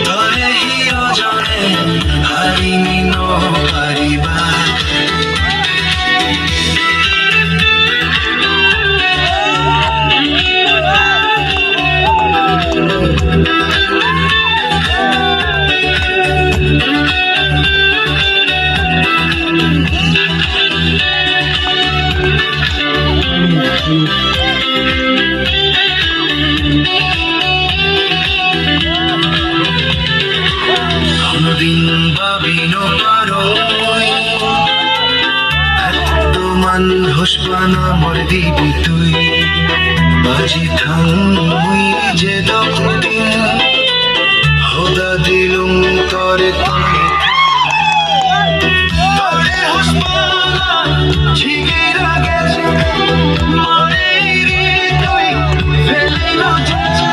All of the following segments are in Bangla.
তরে হিয় জনে হারিনি নপারিবা কোনদিন ভাবিন পারো এত মানুষ পানা মর দিবি তুই বাজি থাং মুই যে দক্ষিণ হোদা দিলুম তরে তুমি তরে হুসপানা ঝিগির গেছে মরে রে তুই ফেলে না যাচ্ছে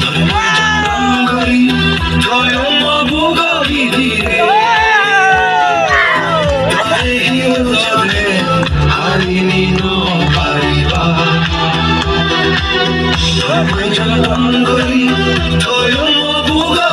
তরে জঙ্গলি তয় মবুগি ধীরে তরে হিও জনে হারিনি নপারিবা তরে জঙ্গলি তয় মবুগি